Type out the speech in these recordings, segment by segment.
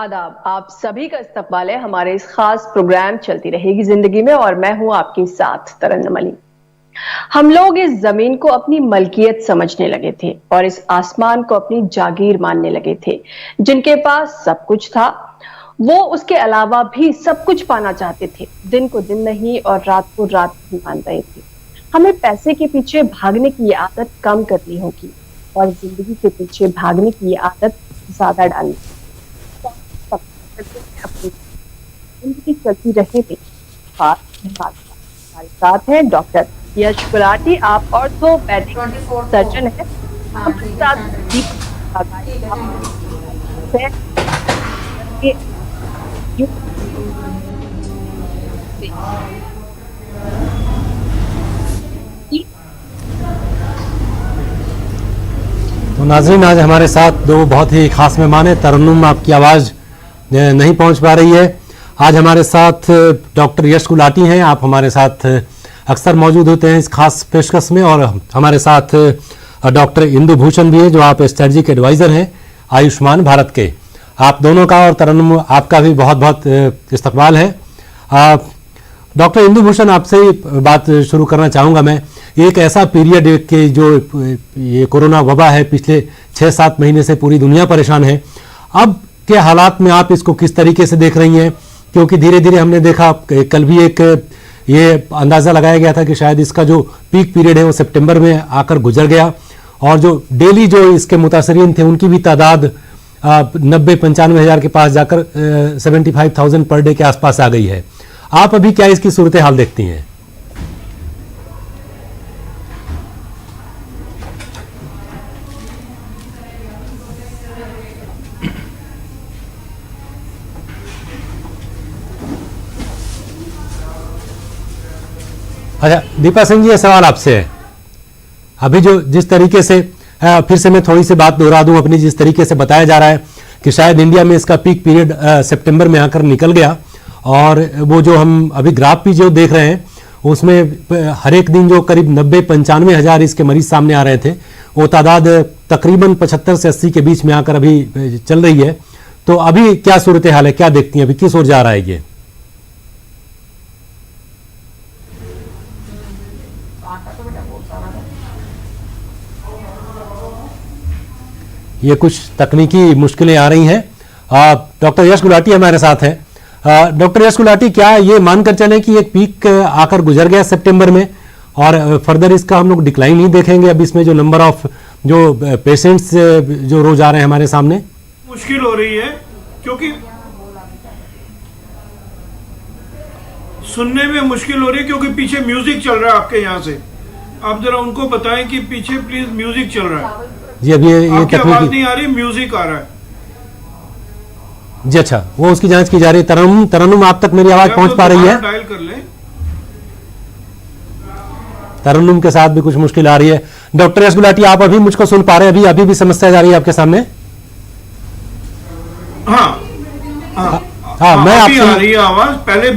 आदाब, आप सभी का इस्तकबाल है हमारे इस खास प्रोग्राम चलती रहेगी जिंदगी में और मैं हूं आपके साथ तरन्नुम अली। हम लोग इस जमीन को अपनी मलकियत समझने लगे थे और इस आसमान को अपनी जागीर मानने लगे थे। जिनके पास सब कुछ था वो उसके अलावा भी सब कुछ पाना चाहते थे। दिन को दिन नहीं और रात को रात नहीं मान रहे थे। हमें पैसे के पीछे भागने की ये आदत कम करनी होगी और जिंदगी के पीछे भागने की ये आदत ज्यादा डालनी। अपनी जिंदगी चलती रहे थे। हमारे साथ हैं डॉक्टर यश गुलाटी, आप ऑर्थोपेडिक सर्जन हैं। हमारे साथ तो नाज़रीन, आज हमारे साथ दो बहुत ही खास मेहमान हैं। तरन्नुम, आपकी आवाज़ नहीं पहुंच पा रही है। आज हमारे साथ डॉक्टर यश गुलाटी हैं। आप हमारे साथ अक्सर मौजूद होते हैं इस खास पेशकश में। और हमारे साथ डॉक्टर इंदु भूषण भी है, जो आप स्ट्रेटजिक एडवाइज़र हैं आयुष्मान भारत के। आप दोनों का और तरन्नुम आपका भी बहुत बहुत इस्तकबाल है। डॉक्टर इंदु भूषण, आपसे बात शुरू करना चाहूँगा मैं। एक ऐसा पीरियड के जो ये कोरोना वबा है, पिछले 6-7 महीने से पूरी दुनिया परेशान है। अब के हालात में आप इसको किस तरीके से देख रही हैं? क्योंकि धीरे धीरे हमने देखा, कल भी एक ये अंदाज़ा लगाया गया था कि शायद इसका जो पीक पीरियड है वो सितंबर में आकर गुजर गया और जो डेली जो इसके मुतासरीन थे उनकी भी तादाद 90-95 हज़ार के पास जाकर 75,000 पर डे के आसपास आ गई है। आप अभी क्या इसकी सूरत हाल देखती हैं? अच्छा दीपा सिंह जी, ये सवाल आपसे है। अभी जो जिस तरीके से फिर से मैं थोड़ी सी बात दोहरा दूं अपनी, जिस तरीके से बताया जा रहा है कि शायद इंडिया में इसका पीक पीरियड सितंबर में आकर निकल गया और वो जो हम अभी ग्राफ भी जो देख रहे हैं उसमें हर एक दिन जो करीब 90-95 हज़ार इसके मरीज सामने आ रहे थे, वो तादाद तकरीबन 75 से 80 के बीच में आकर अभी चल रही है। तो अभी क्या सूरत हाल है, क्या देखती हैं, अभी किस ओर जा रहा है ये कुछ तकनीकी मुश्किलें आ रही हैं। डॉक्टर यश गुलाटी हमारे साथ हैं। डॉक्टर यश गुलाटी, क्या ये मानकर चलें कि एक पीक आकर गुजर गया सितंबर में और फर्दर इसका हम लोग डिक्लाइन नहीं देखेंगे? अब इसमें जो नंबर ऑफ जो पेशेंट्स जो रोज आ रहे हैं हमारे सामने, मुश्किल हो रही है क्योंकि सुनने में मुश्किल हो रही है क्योंकि पीछे म्यूजिक चल रहा है आपके यहाँ से। आप जरा उनको बताएं कि पीछे प्लीज म्यूजिक चल रहा है जी। अब ये आवाज नहीं आ रही, म्यूजिक आ रहा है जी। अच्छा, वो उसकी जांच की जा रही है। तरन्नुम, आप तक मेरी आवाज पहुंच पा रही है? डायल कर ले। तरन्नुम के साथ भी कुछ मुश्किल आ रही है। डॉक्टर यश गुलाटी, आप अभी मुझको सुन पा रहे हैं? अभी भी समस्या जा रही है आपके सामने? हाँ, मैं आपसे आ रही है आवाज। पहले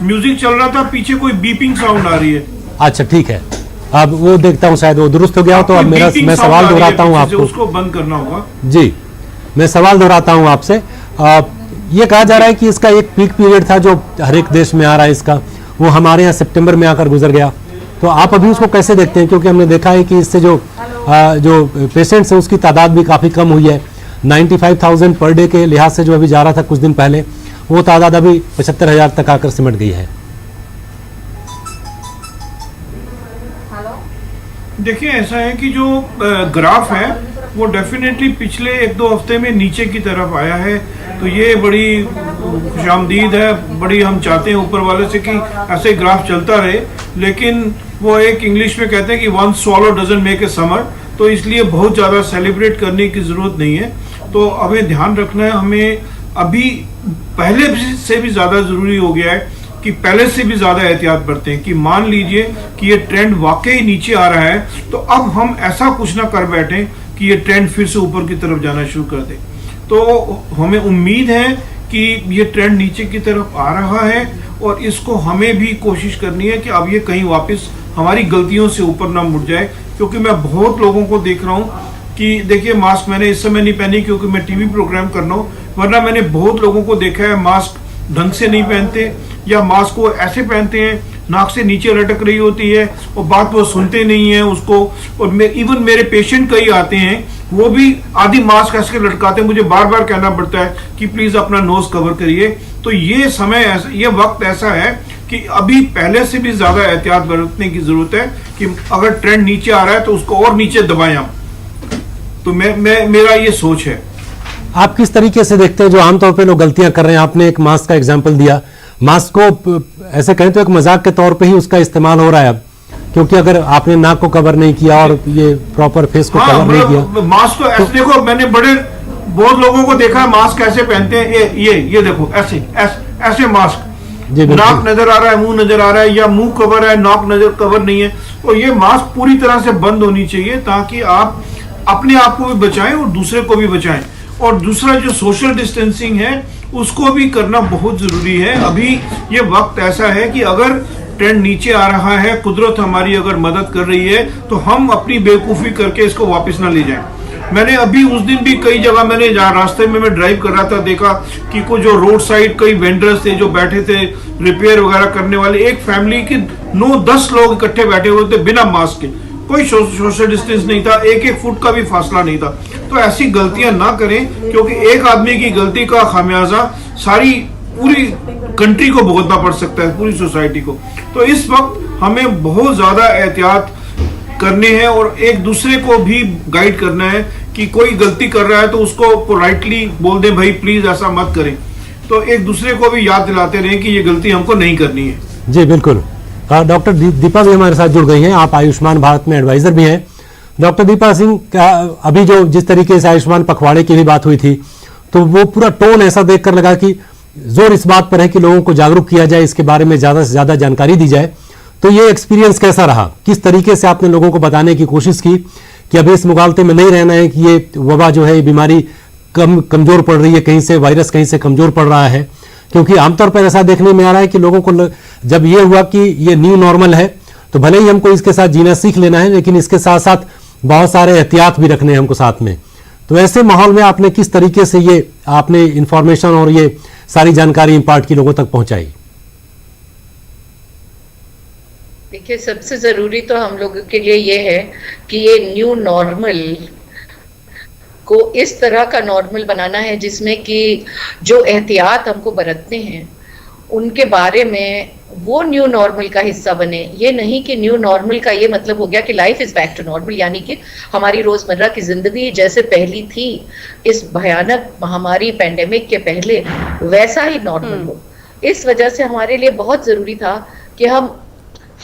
म्यूजिक चल रहा था, पीछे कोई बीपिंग साउंड आ रही है। अच्छा ठीक है, अब वो देखता हूँ, शायद वो दुरुस्त हो गया हो। तो अब मैं सवाल दोहराता हूँ आपको, उसको बंद करना होगा जी। मैं सवाल दोहराता हूँ आपसे। ये कहा जा रहा है कि इसका एक पीक पीरियड था जो हर एक देश में आ रहा है इसका, वो हमारे यहाँ सितंबर में आकर गुजर गया। तो आप अभी उसको कैसे देखते हैं? क्योंकि हमने देखा है कि इससे जो पेशेंट्स हैं उसकी तादाद भी काफ़ी कम हुई है। 95,000 पर डे के लिहाज से जो अभी जा रहा था कुछ दिन पहले, वो तादाद अभी 75,000 तक आकर सिमट गई है। देखिए, ऐसा है कि जो ग्राफ है वो डेफिनेटली पिछले 1-2 हफ्ते में नीचे की तरफ आया है। तो ये बड़ी खुशामदीद है, बड़ी हम चाहते हैं ऊपर वाले से कि ऐसे ग्राफ चलता रहे। लेकिन वो एक इंग्लिश में कहते हैं कि one swallow doesn't make a summer, तो इसलिए बहुत ज़्यादा सेलिब्रेट करने की ज़रूरत नहीं है। तो हमें ध्यान रखना है, हमें अभी पहले से भी ज़्यादा ज़रूरी हो गया है कि पहले से भी ज्यादा एहतियात बरतें हैं। कि मान लीजिए कि ये ट्रेंड वाकई नीचे आ रहा है, तो अब हम ऐसा कुछ ना कर बैठे कि ये ट्रेंड फिर से ऊपर की तरफ जाना शुरू कर दे। तो हमें उम्मीद है कि ये ट्रेंड नीचे की तरफ आ रहा है और इसको हमें भी कोशिश करनी है कि अब ये कहीं वापस हमारी गलतियों से ऊपर ना मुड़ जाए। क्योंकि मैं बहुत लोगों को देख रहा हूँ कि देखिए मास्क मैंने इस समय नहीं पहनी क्योंकि मैं टीवी प्रोग्राम कर रहा हूँ, वरना मैंने बहुत लोगों को देखा है मास्क ढंग से नहीं पहनते या मास्क को ऐसे पहनते हैं, नाक से नीचे लटक रही होती है और बात वो सुनते नहीं है उसको। और इवन मेरे पेशेंट कई आते हैं वो भी आधी मास्क ऐसे लटकाते हैं, मुझे बार बार कहना पड़ता है कि प्लीज अपना नोज कवर करिए। तो ये समय ऐसा, ये वक्त ऐसा है कि अभी पहले से भी ज्यादा एहतियात बरतने की जरूरत है कि अगर ट्रेंड नीचे आ रहा है तो उसको और नीचे दबाएं हम। तो मेरा ये सोच है। आप किस तरीके से देखते हैं जो आमतौर पे लोग गलतियां कर रहे हैं? आपने एक मास्क का एग्जांपल दिया, मास्क को ऐसे कहें तो एक मजाक के तौर पे ही उसका इस्तेमाल हो रहा है अब, क्योंकि अगर आपने नाक को कवर नहीं किया और ये प्रॉपर फेस को कवर नहीं किया, मास्क तो ऐसे देखो, मैंने बहुत लोगों को देखा मास्क ऐसे पहनते हैं, ये देखो ऐसे मास्क, नाक नजर आ रहा है, मुंह नजर आ रहा है, या मुंह कवर है नाक नजर कवर नहीं है। और ये मास्क पूरी तरह से बंद होनी चाहिए ताकि आप अपने आप को भी बचाएं और दूसरे को भी बचाएं। और दूसरा जो सोशल डिस्टेंसिंग है उसको भी करना बहुत जरूरी है। अभी ये वक्त ऐसा है कि अगर ट्रेंड नीचे आ रहा है, कुदरत हमारी अगर मदद कर रही है तो हम अपनी बेवकूफी करके इसको वापस ना ले जाएं। मैंने अभी उस दिन भी कई जगह, मैंने जहाँ रास्ते में मैं ड्राइव कर रहा था, देखा कि कुछ जो रोड साइड कई वेंडर्स थे जो बैठे थे रिपेयर वगैरह करने वाले, एक फैमिली के 9-10 लोग इकट्ठे बैठे हुए थे बिना मास्क के, कोई सोशल डिस्टेंस नहीं था, 1-1 फुट का भी फासला नहीं था। तो ऐसी गलतियां ना करें क्योंकि एक आदमी की गलती का खामियाजा सारी पूरी कंट्री को भुगतना पड़ सकता है, पूरी सोसाइटी को। तो इस वक्त हमें बहुत ज्यादा एहतियात करने हैं और एक दूसरे को भी गाइड करना है कि कोई गलती कर रहा है तो उसको पोलाइटली बोल दे भाई प्लीज ऐसा मत करें। तो एक दूसरे को भी याद दिलाते रहें कि ये गलती हमको नहीं करनी है। जी बिल्कुल। डॉक्टर दीपा भी हमारे साथ जुड़ गई हैं, आप आयुष्मान भारत में एडवाइजर भी हैं। डॉक्टर दीपा सिंह, अभी जो जिस तरीके से आयुष्मान पखवाड़े की भी बात हुई थी तो वो पूरा टोन ऐसा देखकर लगा कि जोर इस बात पर है कि लोगों को जागरूक किया जाए, इसके बारे में ज्यादा से ज्यादा जानकारी दी जाए। तो ये एक्सपीरियंस कैसा रहा? किस तरीके से आपने लोगों को बताने की कोशिश की कि अभी इस मुगालते में नहीं रहना है कि ये वबा जो है, ये बीमारी कमजोर पड़ रही है, कहीं से वायरस कहीं से कमजोर पड़ रहा है? क्योंकि आमतौर पर ऐसा देखने में आ रहा है कि लोगों को जब ये हुआ कि ये न्यू नॉर्मल है तो भले ही हमको इसके साथ जीना सीख लेना है, लेकिन इसके साथ साथ बहुत सारे एहतियात भी रखने हैं हमको साथ में। तो ऐसे माहौल में आपने किस तरीके से ये आपने इंफॉर्मेशन और ये सारी जानकारी इम्पार्ट की लोगों तक पहुंचाई? देखिए, सबसे जरूरी तो हम लोगों के लिए ये है कि ये न्यू नॉर्मल को इस तरह का नॉर्मल बनाना है जिसमें कि जो एहतियात हमको बरतने हैं उनके बारे में वो न्यू नॉर्मल का हिस्सा बने। ये नहीं कि न्यू नॉर्मल का ये मतलब हो गया कि life is back to normal, यानी कि हमारी रोजमर्रा की जिंदगी जैसे पहली थी इस भयानक महामारी पेंडेमिक के पहले वैसा ही नॉर्मल हो। इस वजह से हमारे लिए बहुत जरूरी था कि हम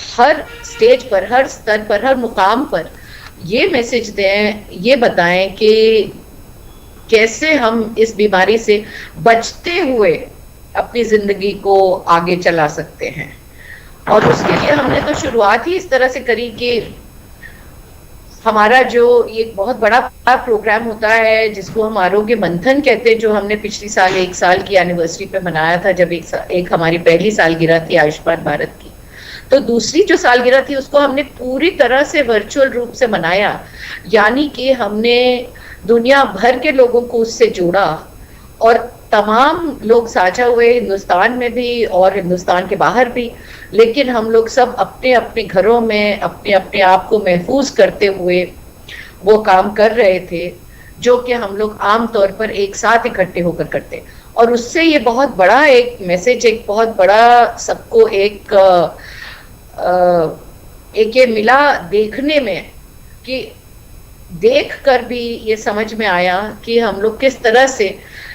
हर स्टेज पर, हर स्तर पर, हर मुकाम पर ये मैसेज दें, ये बताएं कि कैसे हम इस बीमारी से बचते हुए अपनी जिंदगी को आगे चला सकते हैं। और उसके लिए हमने तो शुरुआत ही इस तरह से करी कि हमारा जो एक बहुत बड़ा प्रोग्राम होता है जिसको हम आरोग्य मंथन कहते हैं, जो हमने पिछली साल 1 साल की एनिवर्सरी पे मनाया था, जब एक हमारी पहली सालगिरह थी आयुष्मान भारत की। तो दूसरी जो सालगिरह थी उसको हमने पूरी तरह से वर्चुअल रूप से मनाया, यानी कि हमने दुनिया भर के लोगों को उससे जोड़ा और तमाम लोग साझा हुए, हिंदुस्तान में भी और हिंदुस्तान के बाहर भी। लेकिन हम लोग सब अपने अपने घरों में अपने अपने आप को महफूज करते हुए वो काम कर रहे थे जो कि हम लोग आम तौर पर एक साथ इकट्ठे होकर करते। और उससे ये बहुत बड़ा एक मैसेज, एक बहुत बड़ा सबको एक ये मिला देखने में कि देख कर भी ये समझ में आया कि हम लोग किस तरह से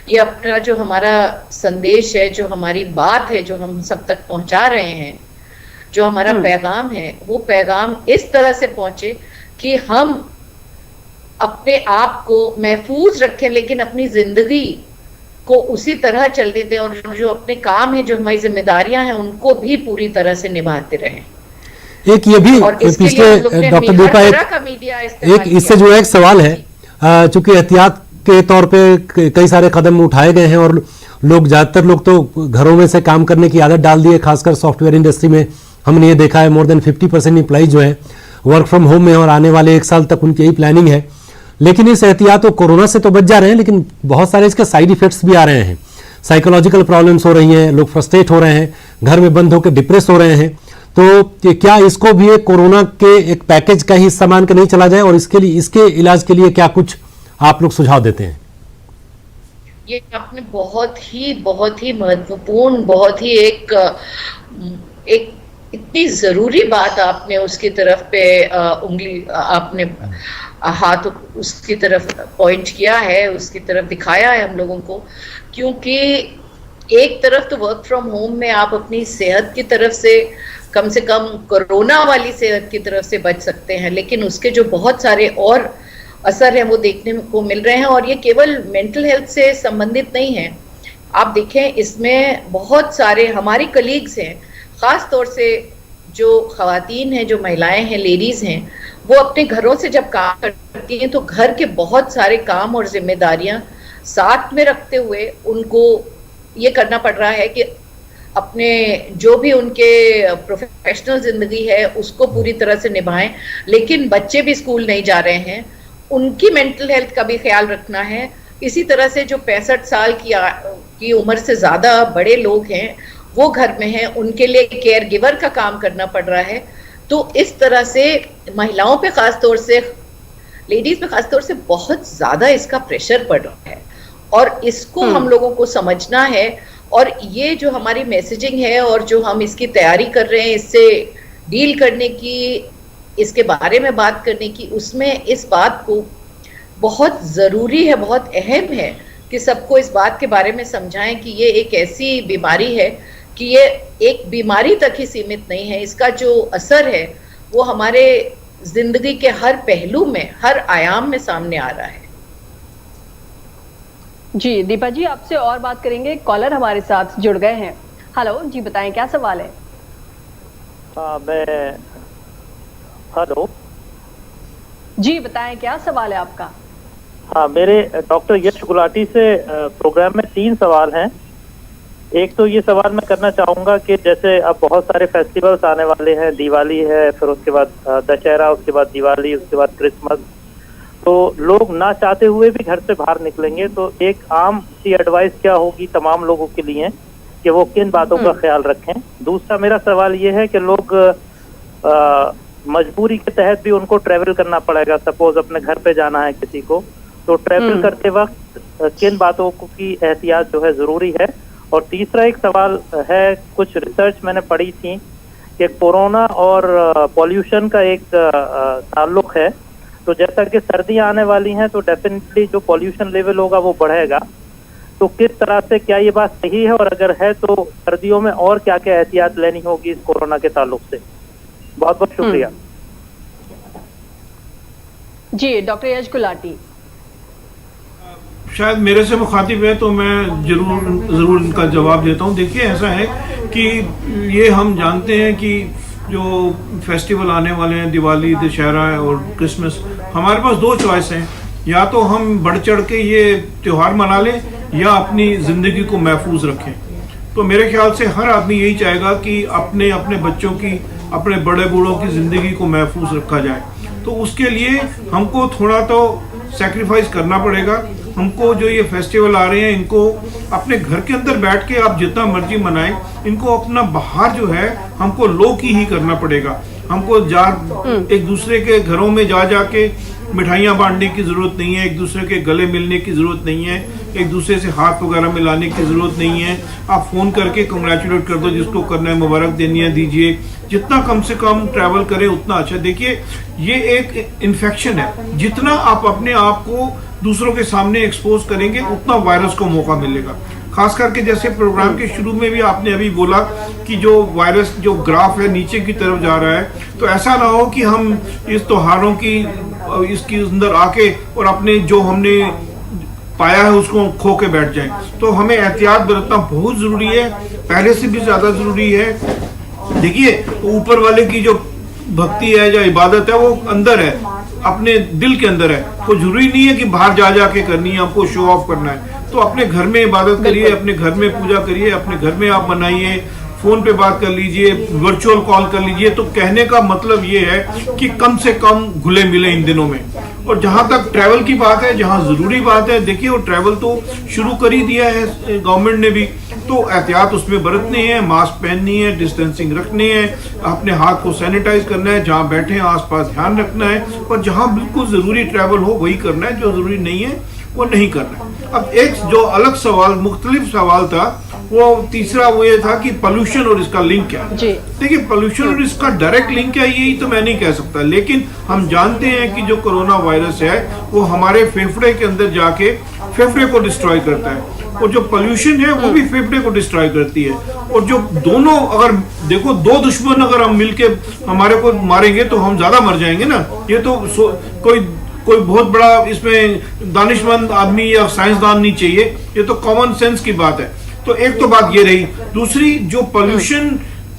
ये अपना जो हमारा संदेश है, जो हमारी बात है, जो हम सब तक पहुंचा रहे हैं, जो हमारा पैगाम है, वो पैगाम इस तरह से पहुंचे कि हम अपने आप को महफूज रखें लेकिन अपनी जिंदगी को उसी तरह चलते दें और जो अपने काम है, जो हमारी जिम्मेदारियां हैं, उनको भी पूरी तरह से निभाते रहें। एक ये भी पिछले डॉक्टर दीपा एक इससे जो एक सवाल है, चूंकि एहतियात के तौर पे कई सारे कदम उठाए गए हैं और लोग, ज्यादातर लोग तो घरों में से काम करने की आदत डाल दी है, खासकर सॉफ्टवेयर इंडस्ट्री में हमने ये देखा है मोर देन 50% एम्प्लॉइज जो है वर्क फ्रॉम होम में, और आने वाले 1 साल तक उनकी यही प्लानिंग है। लेकिन इस एहतियात तो कोरोना से तो बच जा रहे हैं, लेकिन बहुत सारे इसके साइड इफेक्ट्स भी आ रहे हैं। साइकोलॉजिकल प्रॉब्लम्स हो रही हैं, लोग फ्रस्ट्रेट हो रहे हैं, घर में बंद होकर डिप्रेस हो रहे हैं। तो क्या इसको भी एक कोरोना के एक पैकेज का ही हिस्सा मान के नहीं चला जाए, और इसके लिए, इसके इलाज के लिए क्या कुछ आप लोग सुझाव देते हैं? ये आपने बहुत ही महत्वपूर्ण, बहुत ही एक इतनी जरूरी बात आपने उसकी तरफ पे उंगली, आपने हाथ उसकी तरफ पॉइंट किया है, उसकी तरफ दिखाया है हम लोगों को। क्योंकि एक तरफ तो वर्क फ्रॉम होम में आप अपनी सेहत की तरफ से कम कोरोना वाली सेहत की तरफ से बच सकते हैं, लेकिन उसके जो बहुत सारे और असर है वो देखने को मिल रहे हैं। और ये केवल मेंटल हेल्थ से संबंधित नहीं है। आप देखें, इसमें बहुत सारे हमारी कलीग्स हैं, खास तौर से जो खवातीन हैं, जो महिलाएं हैं, लेडीज हैं, वो अपने घरों से जब काम करती हैं तो घर के बहुत सारे काम और जिम्मेदारियां साथ में रखते हुए उनको ये करना पड़ रहा है कि अपने जो भी उनके प्रोफेशनल जिंदगी है उसको पूरी तरह से निभाएं। लेकिन बच्चे भी स्कूल नहीं जा रहे हैं, उनकी मेंटल हेल्थ का भी ख्याल रखना है। इसी तरह से जो 65 साल की उम्र से ज्यादा बड़े लोग हैं वो घर में हैं, उनके लिए केयर गिवर का काम करना पड़ रहा है। तो इस तरह से महिलाओं पे, खासतौर से लेडीज पे खासतौर से बहुत ज्यादा इसका प्रेशर पड़ रहा है, और इसको हम लोगों को समझना है। और ये जो हमारी मैसेजिंग है और जो हम इसकी तैयारी कर रहे हैं, इससे डील करने की, इसके बारे में बात करने की, उसमें इस बात को बहुत जरूरी है, बहुत अहम है कि सबको इस बात के बारे में समझाएं कि ये एक ऐसी बीमारी है कि ये एक बीमारी तक ही सीमित नहीं है। इसका जो असर है वो हमारे जिंदगी के हर पहलू में, हर आयाम में सामने आ रहा है। जी दीपा जी, आपसे और बात करेंगे। कॉलर हमारे साथ जुड़ गए हैं। हेलो जी, बताएं क्या सवाल है? हेलो जी, बताएं क्या सवाल है आपका? हाँ, मेरे डॉक्टर यश गुलाटी से प्रोग्राम में 3 सवाल हैं। एक तो ये सवाल मैं करना चाहूँगा कि जैसे अब बहुत सारे फेस्टिवल्स आने वाले हैं, दिवाली है, फिर उसके बाद दशहरा, उसके बाद दिवाली, उसके बाद क्रिसमस, तो लोग ना चाहते हुए भी घर से बाहर निकलेंगे। तो एक आम सी एडवाइस क्या होगी तमाम लोगों के लिए कि वो किन बातों का ख्याल रखें? दूसरा मेरा सवाल ये है कि लोग मजबूरी के तहत भी उनको ट्रैवल करना पड़ेगा, सपोज अपने घर पे जाना है किसी को, तो ट्रैवल करते वक्त किन बातों की एहतियात जो है जरूरी है? और तीसरा एक सवाल है, कुछ रिसर्च मैंने पढ़ी थी कि कोरोना और पॉल्यूशन का एक ताल्लुक है। तो जैसा कि सर्दियां आने वाली हैं तो डेफिनेटली जो पॉल्यूशन लेवल होगा वो बढ़ेगा। तो किस तरह से, क्या ये बात सही है, और अगर है तो सर्दियों में और क्या क्या एहतियात लेनी होगी इस कोरोना के ताल्लुक से? बहुत बहुत शुक्रिया। जी डॉक्टर यश गुलाटी, शायद मेरे से मुखातिब है तो मैं जरूर इनका जवाब देता हूँ। देखिए, ऐसा है कि ये हम जानते हैं कि जो फेस्टिवल आने वाले हैं, दिवाली, दशहरा और क्रिसमस, हमारे पास 2 चॉइस हैं। या तो हम बढ़ चढ़ के ये त्यौहार मना लें या अपनी ज़िंदगी को महफूज रखें। तो मेरे ख्याल से हर आदमी यही चाहेगा कि अपने बच्चों की, अपने बड़े बूढ़ों की ज़िंदगी को महफूज रखा जाए। तो उसके लिए हमको थोड़ा तो सेक्रीफाइस करना पड़ेगा। हमको जो ये फेस्टिवल आ रहे हैं, इनको अपने घर के अंदर बैठ के आप जितना मर्जी मनाएं, इनको अपना बाहर जो है हमको लो की ही करना पड़ेगा। हमको एक दूसरे के घरों में जाके मिठाइयाँ बांटने की जरूरत नहीं है, एक दूसरे के गले मिलने की जरूरत नहीं है, एक दूसरे से हाथ वगैरह मिलाने की जरूरत नहीं है। आप फोन करके कंग्रेचुलेट कर दो, जिसको करना है, मुबारक देनी है दीजिए। जितना कम से कम ट्रैवल करें उतना अच्छा। देखिए, ये एक इन्फेक्शन है, जितना आप अपने आप को दूसरों के सामने एक्सपोज करेंगे उतना वायरस को मौका मिलेगा। खास करके जैसे प्रोग्राम के शुरू में भी आपने अभी बोला कि जो वायरस, जो ग्राफ है नीचे की तरफ जा रहा है, तो ऐसा ना हो कि हम इस त्योहारों की इसके अंदर आके और अपने जो हमने पाया है उसको खो के बैठ जाएं। तो हमें एहतियात बरतना बहुत जरूरी है, पहले से भी ज्यादा जरूरी है। देखिए, ऊपर वाले की जो भक्ति है, जो इबादत है, वो अंदर है, अपने दिल के अंदर है। कोई जरूरी नहीं है कि बाहर जा के करनी है, आपको शो ऑफ करना है। तो अपने घर में इबादत करिए, अपने घर में पूजा करिए, अपने घर में आप मनाइए, फोन पे बात कर लीजिए, वर्चुअल कॉल कर लीजिए। तो कहने का मतलब ये है कि कम से कम घुले मिले इन दिनों में। और जहां तक ट्रैवल की बात है, जहां जरूरी बात है, देखिए वो ट्रैवल तो शुरू कर ही दिया है गवर्नमेंट ने भी, तो एहतियात उसमें बरतने हैं, मास्क पहननी है, डिस्टेंसिंग रखनी है, अपने हाथ को सैनिटाइज करना है, जहां बैठे हैं आसपास ध्यान रखना है, और जहां बिल्कुल जरूरी ट्रैवल हो वही करना है, जो जरूरी नहीं है वो नहीं करना है। अब एक जो अलग सवाल, मुख्तलिफ सवाल था, वो तीसरा वो ये था कि पोल्यूशन और इसका लिंक क्या है। देखिए पोल्यूशन और इसका डायरेक्ट लिंक क्या है यही तो मैं नहीं कह सकता, लेकिन हम जानते हैं कि जो कोरोना वायरस है वो हमारे फेफड़े के अंदर जाके फेफड़े को डिस्ट्रॉय करता है, और जो पोल्यूशन है वो भी फेफड़े को डिस्ट्रॉय करती है। और जो दोनों, अगर देखो दो दुश्मन अगर हम मिलके हमारे को मारेंगे तो हम ज्यादा मर जाएंगे ना। ये तो कोई बहुत बड़ा इसमें दानिशमंद आदमी या साइंसदान नहीं चाहिए, ये तो कॉमन सेंस की बात है। तो एक तो बात ये रही। दूसरी, जो पोल्यूशन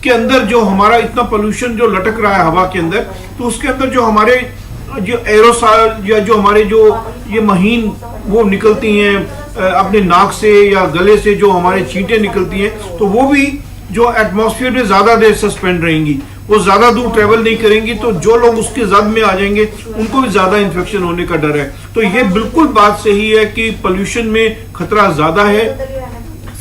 के अंदर जो हमारा इतना पोल्यूशन जो लटक रहा है हवा के अंदर, तो उसके अंदर जो हमारे जो एरोसॉल या जो हमारे जो ये महीन वो निकलती हैं अपने नाक से या गले से, जो हमारे छींटे निकलती हैं, तो वो भी जो एटमॉस्फेयर में ज्यादा देर सस्पेंड रहेंगी, वो ज्यादा दूर ट्रेवल नहीं करेंगी, तो जो लोग उसके जद में आ जाएंगे उनको भी ज्यादा इन्फेक्शन होने का डर है। तो ये बिल्कुल बात सही है कि पोल्यूशन में खतरा ज्यादा है,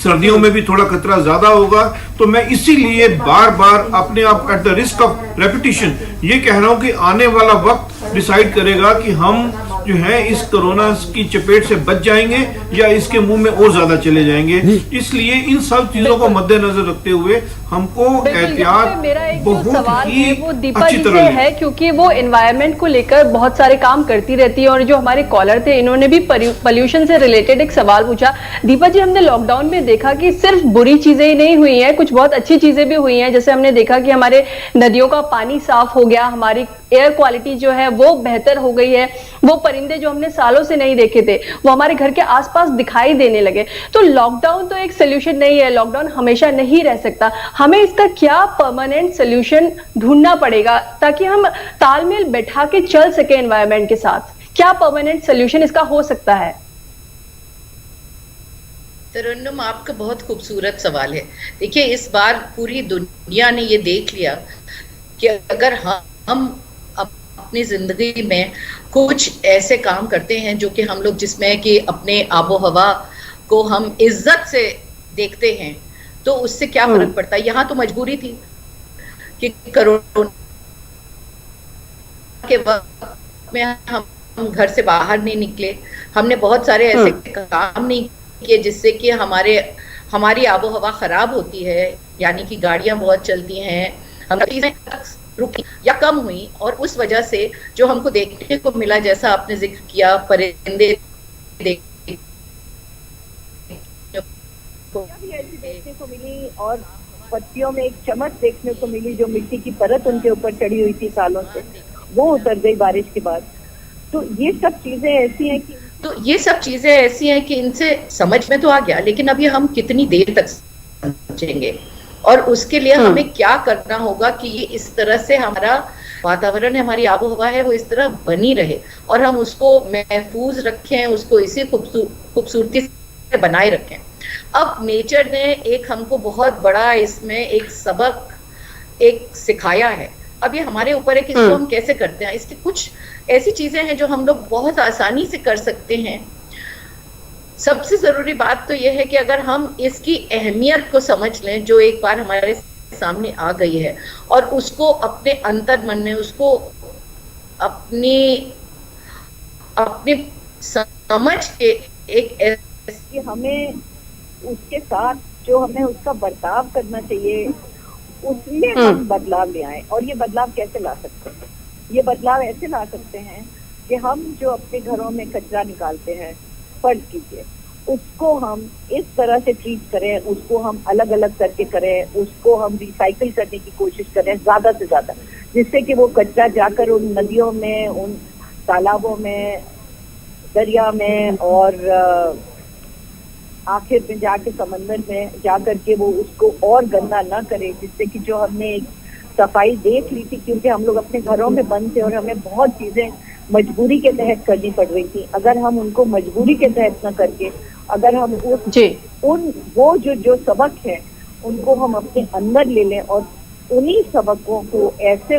सर्दियों में भी थोड़ा खतरा ज्यादा होगा। तो मैं इसीलिए बार बार अपने आप at the risk of repetition ये कह रहा हूं कि आने वाला वक्त डिसाइड करेगा कि हम जो है इस कोरोना की चपेट से बच जाएंगे या इसके मुंह में और ज्यादा चले जाएंगे। इसलिए इन सब चीजों को मद्देनजर रखते हुए हमको एहतियात बहुत ही वो दीपा अच्छी जी तरह से है, क्योंकि वो एनवायरनमेंट को लेकर बहुत सारे काम करती रहती है। और जो हमारे कॉलर थे इन्होंने भी पोल्यूशन से रिलेटेड एक सवाल पूछा। दीपा जी, हमने लॉकडाउन में देखा कि सिर्फ बुरी चीजें ही नहीं हुई हैं, कुछ बहुत अच्छी चीजें भी हुई हैं। जैसे हमने देखा कि हमारे नदियों का पानी साफ हो गया, हमारी एयर क्वालिटी जो है वो बेहतर हो गई है, वो परिंदे जो हमने सालों से नहीं देखे थे वो हमारे घर के आसपास दिखाई देने लगे। तो लॉकडाउन तो एक सोल्यूशन नहीं है, लॉकडाउन हमेशा नहीं रह सकता। हमें इसका क्या परमानेंट सोल्यूशन ढूंढना पड़ेगा ताकि हम तालमेल बैठा के चल सके एनवायरनमेंट के साथ? क्या परमानेंट सोल्यूशन इसका हो सकता है? तरन्नुम, आपका बहुत खूबसूरत सवाल है। देखिए, इस बार पूरी दुनिया ने ये देख लिया कि अगर हम अपनी जिंदगी में कुछ ऐसे काम करते हैं जो कि हम लोग, जिसमें कि अपने आबो हवा को हम इज्जत से देखते हैं, तो उससे क्या फर्क पड़ता है। यहाँ तो मजबूरी थी कि कोरोना के वक्त में हम घर से बाहर नहीं निकले, हमने बहुत सारे ऐसे काम नहीं किए जिससे कि हमारी आबो हवा खराब होती है, यानी कि गाड़ियां बहुत चलती हैं, हम चीजें रुकी या कम हुई, और उस वजह से जो हमको देखने को मिला, जैसा आपने जिक्र किया, परिंदे देखने को मिली और पत्तियों में एक चमक देखने को मिली, जो मिट्टी की परत उनके ऊपर चढ़ी हुई थी सालों से, वो उतर गई बारिश के बाद। तो ये सब चीजें ऐसी हैं कि इनसे समझ में तो आ गया, लेकिन अभी हम कितनी देर तक समझेंगे, और उसके लिए हमें क्या करना होगा कि ये इस तरह से हमारा वातावरण है, हमारी आबो हवा है, वो इस तरह बनी रहे और हम उसको महफूज रखें, उसको इसी खूबसूरती से बनाए रखें। अब नेचर ने एक हमको बहुत बड़ा इसमें एक सबक एक सिखाया है। अब ये हमारे ऊपर है कि इसको हम कैसे करते हैं। इसकी कुछ ऐसी चीजें हैं जो हम लोग बहुत आसानी से कर सकते हैं। सबसे जरूरी बात तो यह है कि अगर हम इसकी अहमियत को समझ लें, जो एक बार हमारे सामने आ गई है, और उसको अपने अंतर मन में, उसको अपनी समझ के एक ऐसी, हमें उसके साथ जो हमें उसका बर्ताव करना चाहिए, उसमें हम बदलाव ले आए। और ये बदलाव कैसे ला सकते हैं? ये बदलाव ऐसे ला सकते हैं कि हम जो अपने घरों में कचरा निकालते हैं, फर्ज कीजिए, उसको हम इस तरह से ट्रीट करें, उसको हम अलग अलग करके करें, उसको हम रिसाइकिल करने की कोशिश करें ज्यादा से ज्यादा, जिससे कि वो कचरा जाकर उन नदियों में, उन तालाबों में, दरिया में और आखिर में जाके समंदर में जाकर के वो उसको और गंदा ना करे। जिससे कि जो हमने एक सफाई देख ली थी, क्योंकि हम लोग अपने घरों में बंद थे और हमें बहुत चीजें मजबूरी के तहत करनी पड़ रही थी, अगर हम उनको मजबूरी के तहत न करके, अगर हम वो जो सबक है उनको हम अपने अंदर ले लें, और उन्हीं सबकों को ऐसे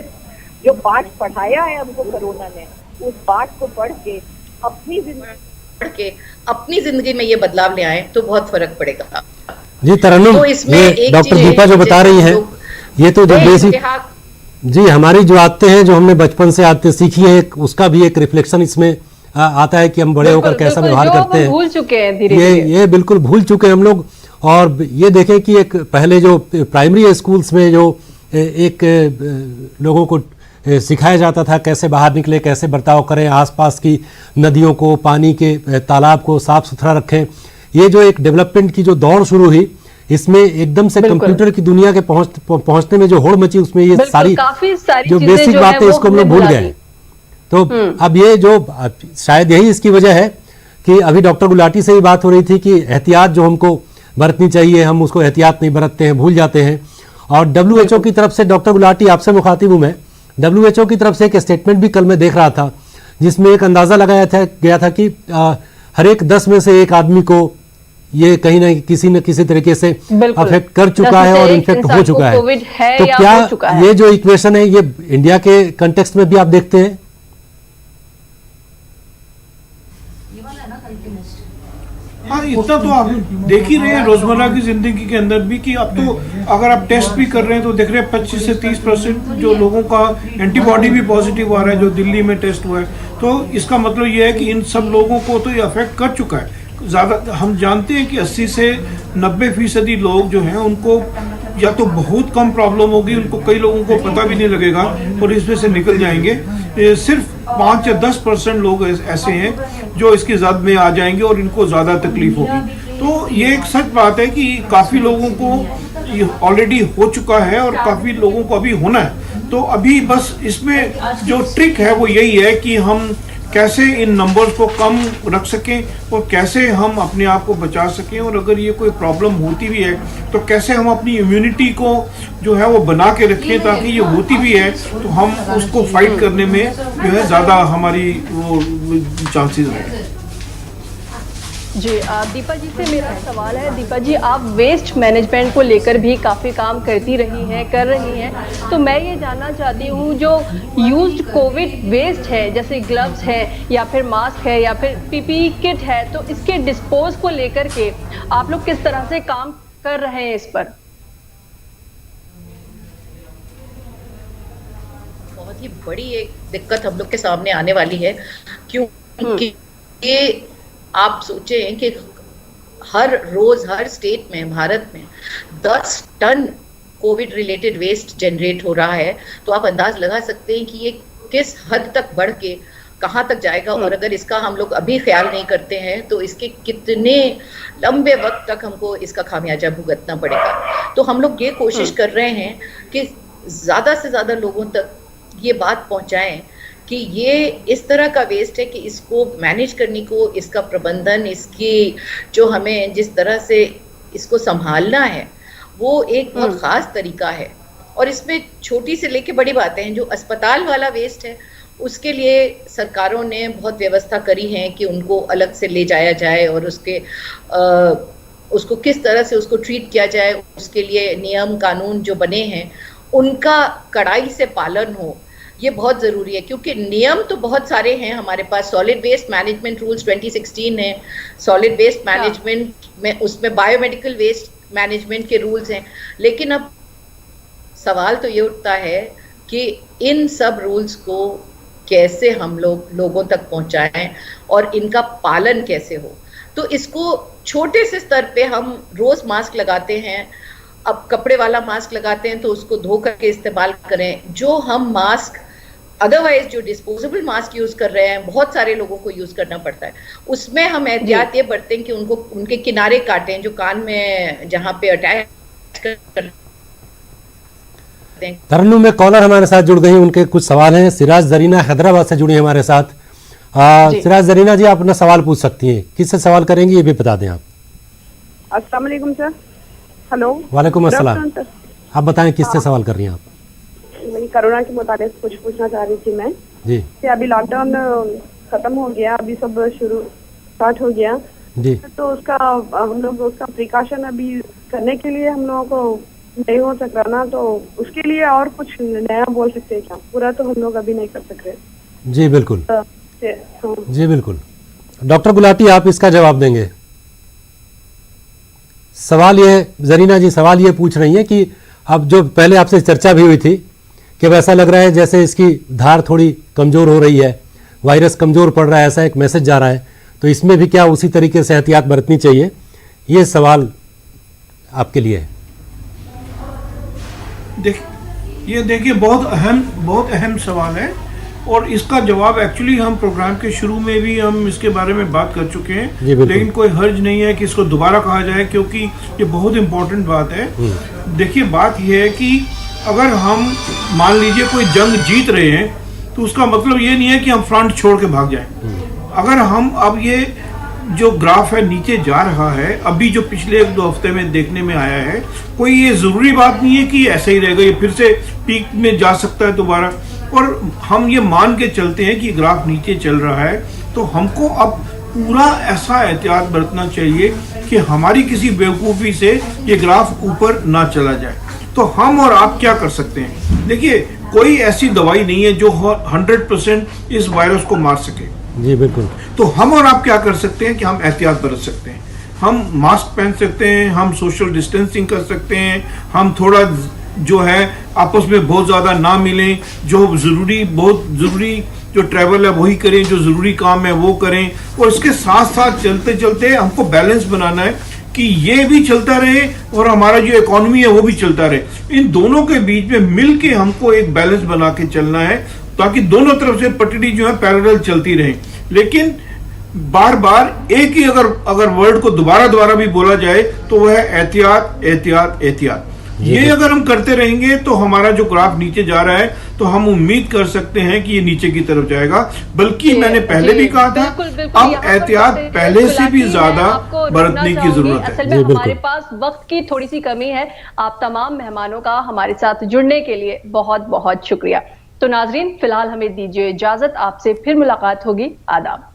जो पाठ पढ़ाया है हमको कोरोना ने, उस पाठ को पढ़ के अपनी जिंदगी में ये बदलाव ले आए तो बहुत फर्क पड़ेगा। जी तरन्नुम, तो इसमें ये डॉक्टर दीपा जो बता रही हैं, ये तो जो बेसिक जी हमारी जो आदतें हैं, जो हमने बचपन से आदतें सीखी हैं, उसका भी एक रिफ्लेक्शन इसमें आता है कि हम बड़े होकर कैसा व्यवहार करते हैं। भूल चुके हैं धीरे-धीरे। ये बिल्कुल भूल चुके हैं हम लोग। और ये देखें कि एक पहले जो प्राइमरी स्कूल्स में जो एक लोगों को सिखाया जाता था कैसे बाहर निकले, कैसे बर्ताव करें, आसपास की नदियों को, पानी के तालाब को साफ सुथरा रखें, ये जो एक डेवलपमेंट की जो दौड़ शुरू हुई, इसमें एकदम से कंप्यूटर की दुनिया के पहुंचने में जो होड़ मची, उसमें ये सारी जो बेसिक बातें इसको हम लोग भूल गए। तो अब ये जो शायद यही इसकी वजह है कि अभी डॉक्टर गुलाटी से ही बात हो रही थी कि एहतियात जो हमको बरतनी चाहिए, हम उसको एहतियात नहीं बरतते हैं, भूल जाते हैं। और WHO की तरफ से, डॉक्टर गुलाटी आपसे मुखातिब हूं मैं, WHO की तरफ से एक स्टेटमेंट भी कल मैं देख रहा था जिसमें एक अंदाजा लगाया गया था कि हर एक 10 में से एक आदमी को ये कहीं ना किसी तरीके से अफेक्ट कर चुका है और इन्फेक्ट हो चुका है। तो क्या ये जो इक्वेशन है, ये इंडिया के कंटेक्स्ट में भी आप देखते हैं? हाँ, इतना तो आप देख ही रहे हैं रोजमर्रा की जिंदगी के अंदर भी कि अब तो अगर आप टेस्ट भी कर रहे हैं तो देख रहे हैं 25 से 30% जो लोगों का एंटीबॉडी भी पॉजिटिव आ रहा है, जो दिल्ली में टेस्ट हुआ है। तो इसका मतलब ये है कि इन सब लोगों को तो ये अफेक्ट कर चुका है। ज़्यादा हम जानते हैं कि 80 से 90% लोग जो हैं उनको या तो बहुत कम प्रॉब्लम होगी, उनको कई लोगों को पता भी नहीं लगेगा और इसमें से निकल जाएंगे। सिर्फ 5 या 10% लोग ऐसे हैं जो इसकी जद में आ जाएंगे और इनको ज़्यादा तकलीफ होगी। तो ये एक सच बात है कि काफ़ी लोगों को ऑलरेडी हो चुका है और काफ़ी लोगों को अभी होना है। तो अभी बस इसमें जो ट्रिक है वो यही है कि हम कैसे इन नंबर्स को कम रख सकें और कैसे हम अपने आप को बचा सकें, और अगर ये कोई प्रॉब्लम होती भी है तो कैसे हम अपनी इम्यूनिटी को जो है वो बना के रखें, ताकि ये होती भी है तो हम उसको फाइट करने में जो है ज़्यादा हमारी वो चांसेस रहें। जी दीपा जी से मेरा सवाल है। दीपा जी, आप वेस्ट मैनेजमेंट को लेकर भी काफ़ी काम कर रही हैं, तो मैं ये जानना चाहती हूँ जो यूज्ड कोविड वेस्ट है, जैसे ग्लव्स है या फिर मास्क है या फिर PPE किट है, तो इसके डिस्पोज को लेकर के आप लोग किस तरह से काम कर रहे हैं इस पर? बहुत ही बड़ी एक दिक्कत हम लोग के सामने आने वाली है, क्योंकि ये आप सोचें कि हर रोज हर स्टेट में भारत में 10 ton covid related waste generate हो रहा है। तो आप अंदाज लगा सकते हैं कि ये किस हद तक बढ़ के कहाँ तक जाएगा, और अगर इसका हम लोग अभी ख्याल नहीं करते हैं तो इसके कितने लंबे वक्त तक हमको इसका खामियाजा भुगतना पड़ेगा। तो हम लोग ये कोशिश कर रहे हैं कि ज्यादा से ज्यादा लोगों तक ये बात पहुंचाएं कि ये इस तरह का वेस्ट है कि इसको मैनेज करने को, इसका प्रबंधन, इसकी जो हमें जिस तरह से इसको संभालना है वो एक बहुत खास तरीका है। और इसमें छोटी से लेके बड़ी बातें हैं। जो अस्पताल वाला वेस्ट है उसके लिए सरकारों ने बहुत व्यवस्था करी है कि उनको अलग से ले जाया जाए और उसको किस तरह से उसको ट्रीट किया जाए, उसके लिए नियम कानून जो बने हैं उनका कड़ाई से पालन हो, ये बहुत जरूरी है। क्योंकि नियम तो बहुत सारे हैं हमारे पास। सॉलिड वेस्ट मैनेजमेंट रूल्स 2016 है, सॉलिड वेस्ट मैनेजमेंट में उसमें बायोमेडिकल वेस्ट मैनेजमेंट के रूल्स हैं। लेकिन अब सवाल तो ये उठता है कि इन सब रूल्स को कैसे हम लोगों तक पहुंचाएं और इनका पालन कैसे हो। तो इसको छोटे से स्तर पे हम रोज मास्क लगाते हैं, अब कपड़े वाला मास्क लगाते हैं तो उसको धो करके इस्तेमाल करें। जो हम मास्क अदरवाइज जो डिस्पोजेबल मास्क यूज कर रहे हैं, बहुत सारे लोगों को यूज करना पड़ता है, उसमें हम एहतियात ये बरतें कि उनको उनके किनारे काटें, जो कान में जहाँ पे अटैच कर। तरन्नुम में कॉलर हमारे साथ जुड़ गई, उनके कुछ सवाल हैं। सिराज जरीना हैदराबाद से जुड़ी हमारे साथ। सिराज जरीना जी, आप अपना सवाल पूछ सकती हैं। किससे सवाल करेंगी ये भी बता दें आप। अस्सलाम वालेकुम सर। हेलो। वालेकुम अस्सलाम। आप बताएं किससे सवाल कर रही हैं आप? मैं कोरोना के मुताबिक कुछ पूछना चाह रही थी मैं जी। कि अभी लॉकडाउन खत्म हो गया, अभी सब स्टार्ट हो गया जी, तो उसका हम लोग उसका प्रिकॉशन अभी करने के लिए हम लोगों को नहीं हो सक रहा ना, तो उसके लिए और कुछ नया बोल सकते हैं क्या? पूरा तो हम लोग अभी नहीं कर सक रहे। जी बिल्कुल, हाँ। जी बिल्कुल। डॉक्टर गुलाटी, आप इसका जवाब देंगे? सवाल ये, जरीना जी सवाल ये पूछ रही है कि अब जो पहले आपसे चर्चा भी हुई थी कि ऐसा लग रहा है जैसे इसकी धार थोड़ी कमज़ोर हो रही है, वायरस कमज़ोर पड़ रहा है, ऐसा एक मैसेज जा रहा है, तो इसमें भी क्या उसी तरीके से एहतियात बरतनी चाहिए? ये सवाल आपके लिए है। देखिए बहुत अहम सवाल है और इसका जवाब एक्चुअली हम प्रोग्राम के शुरू में भी हम इसके बारे में बात कर चुके हैं, लेकिन कोई हर्ज नहीं है कि इसको दोबारा कहा जाए क्योंकि ये बहुत इंपॉर्टेंट बात है। देखिए बात यह है कि अगर हम मान लीजिए कोई जंग जीत रहे हैं तो उसका मतलब ये नहीं है कि हम फ्रंट छोड़ के भाग जाएं। अगर हम अब ये जो ग्राफ है नीचे जा रहा है, अभी जो पिछले 1-2 हफ्ते में देखने में आया है, कोई ये जरूरी बात नहीं है कि ऐसा ही रहेगा, ये फिर से पीक में जा सकता है दोबारा। और हम ये मान के चलते हैं कि ग्राफ नीचे चल रहा है, तो हमको अब पूरा ऐसा एहतियात बरतना चाहिए कि हमारी किसी बेवकूफ़ी से ये ग्राफ ऊपर ना चला जाए। तो हम और आप क्या कर सकते हैं? देखिए कोई ऐसी दवाई नहीं है जो 100% इस वायरस को मार सके। जी बिल्कुल। तो हम और आप क्या कर सकते हैं कि हम एहतियात बरत सकते हैं। हम मास्क पहन सकते हैं, हम सोशल डिस्टेंसिंग कर सकते हैं, हम थोड़ा जो है आपस में बहुत ज़्यादा ना मिलें, जो बहुत ज़रूरी जो ट्रैवल है वही करें, जो ज़रूरी काम है वो करें। और इसके साथ साथ चलते चलते हमको बैलेंस बनाना है कि ये भी चलता रहे और हमारा जो इकोनॉमी है वो भी चलता रहे। इन दोनों के बीच में मिल के हमको एक बैलेंस बना के चलना है ताकि दोनों तरफ से पटड़ी जो है पैरेलल चलती रहे। लेकिन बार बार एक ही अगर वर्ड को दोबारा भी बोला जाए तो वह है एहतियात एहतियात एहतियात। ये अगर हम करते रहेंगे तो हमारा जो ग्राफ नीचे जा रहा है तो हम उम्मीद कर सकते हैं कि ये नीचे की तरफ जाएगा। बल्कि मैंने पहले भी कहा था, अब एहतियात पहले से भी ज्यादा बरतने की जरूरत है। असल में हमारे पास वक्त की थोड़ी सी कमी है। आप तमाम मेहमानों का हमारे साथ जुड़ने के लिए बहुत बहुत शुक्रिया। तो नाजरीन फिलहाल हमें दीजिए इजाजत, आपसे फिर मुलाकात होगी। आदाब।